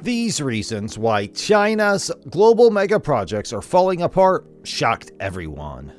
These reasons why China's global mega projects are falling apart shocked everyone.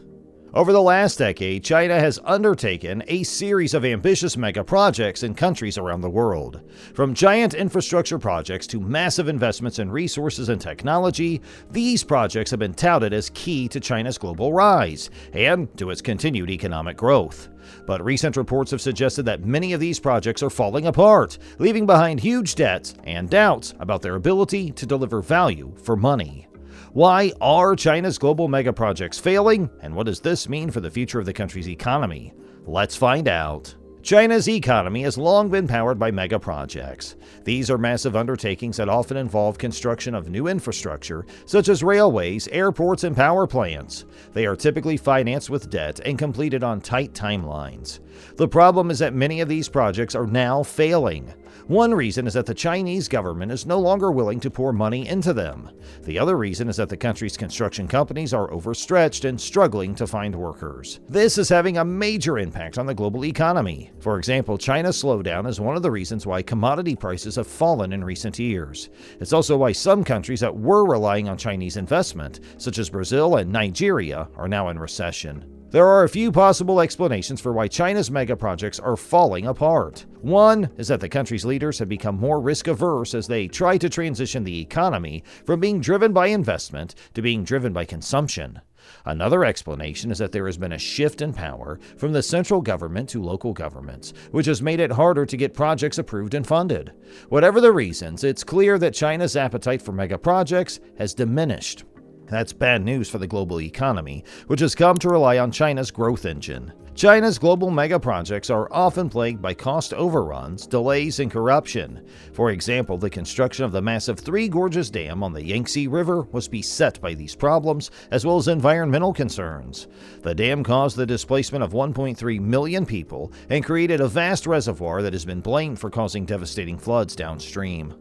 Over the last decade, China has undertaken a series of ambitious mega projects in countries around the world. From giant infrastructure projects to massive investments in resources and technology, these projects have been touted as key to China's global rise and to its continued economic growth. But recent reports have suggested that many of these projects are falling apart, leaving behind huge debts and doubts about their ability to deliver value for money. Why are China's global mega projects failing, and what does this mean for the future of the country's economy? Let's find out. China's economy has long been powered by mega projects. These are massive undertakings that often involve construction of new infrastructure, such as railways, airports, and power plants. They are typically financed with debt and completed on tight timelines. The problem is that many of these projects are now failing. One reason is that the Chinese government is no longer willing to pour money into them. The other reason is that the country's construction companies are overstretched and struggling to find workers. This is having a major impact on the global economy. For example, China's slowdown is one of the reasons why commodity prices have fallen in recent years. It's also why some countries that were relying on Chinese investment, such as Brazil and Nigeria, are now in recession. There are a few possible explanations for why China's mega projects are falling apart. One is that the country's leaders have become more risk-averse as they try to transition the economy from being driven by investment to being driven by consumption. Another explanation is that there has been a shift in power from the central government to local governments, which has made it harder to get projects approved and funded. Whatever the reasons, it's clear that China's appetite for mega projects has diminished. That's bad news for the global economy, which has come to rely on China's growth engine. China's global mega projects are often plagued by cost overruns, delays, and corruption. For example, the construction of the massive Three Gorges Dam on the Yangtze River was beset by these problems, as well as environmental concerns. The dam caused the displacement of 1.3 million people and created a vast reservoir that has been blamed for causing devastating floods downstream.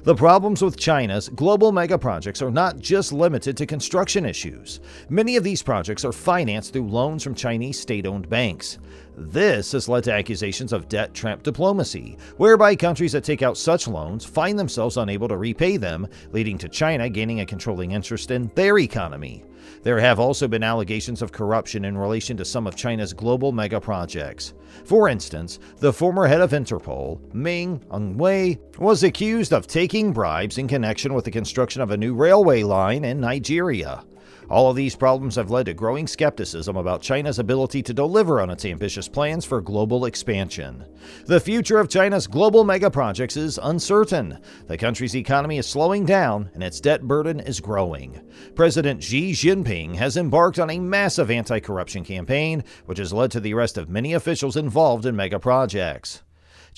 The problems with China's global mega projects are not just limited to construction issues. Many of these projects are financed through loans from Chinese state-owned banks. This has led to accusations of debt trap diplomacy, whereby countries that take out such loans find themselves unable to repay them, leading to China gaining a controlling interest in their economy. There have also been allegations of corruption in relation to some of China's global mega projects. For instance, the former head of Interpol, Ming Ongwei, was accused of taking bribes in connection with the construction of a new railway line in Nigeria. All of these problems have led to growing skepticism about China's ability to deliver on its ambitious plans for global expansion. The future of China's global mega projects is uncertain. The country's economy is slowing down and its debt burden is growing. President Xi Jinping has embarked on a massive anti-corruption campaign, which has led to the arrest of many officials involved in mega projects.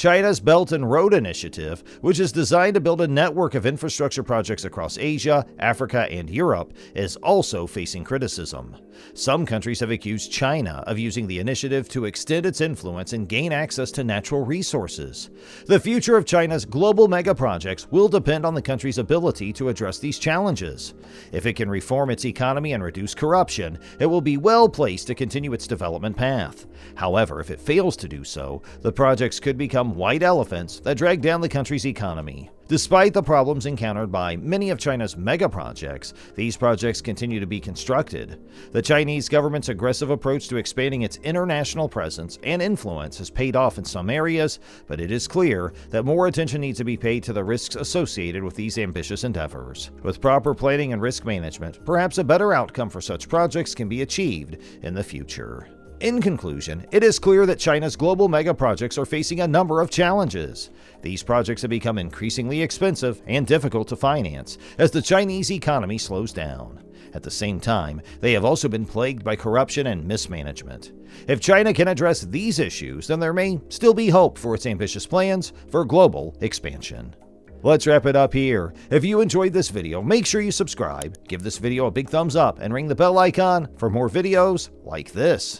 China's Belt and Road Initiative, which is designed to build a network of infrastructure projects across Asia, Africa, and Europe, is also facing criticism. Some countries have accused China of using the initiative to extend its influence and gain access to natural resources. The future of China's global mega projects will depend on the country's ability to address these challenges. If it can reform its economy and reduce corruption, it will be well placed to continue its development path. However, if it fails to do so, the projects could become white elephants that drag down the country's economy. Despite the problems encountered by many of China's mega projects, these projects continue to be constructed. The Chinese government's aggressive approach to expanding its international presence and influence has paid off in some areas, but it is clear that more attention needs to be paid to the risks associated with these ambitious endeavors. With proper planning and risk management, perhaps a better outcome for such projects can be achieved in the future. In conclusion, it is clear that China's global mega projects are facing a number of challenges. These projects have become increasingly expensive and difficult to finance as the Chinese economy slows down. At the same time, they have also been plagued by corruption and mismanagement. If China can address these issues, then there may still be hope for its ambitious plans for global expansion. Let's wrap it up here. If you enjoyed this video, make sure you subscribe, give this video a big thumbs up, and ring the bell icon for more videos like this.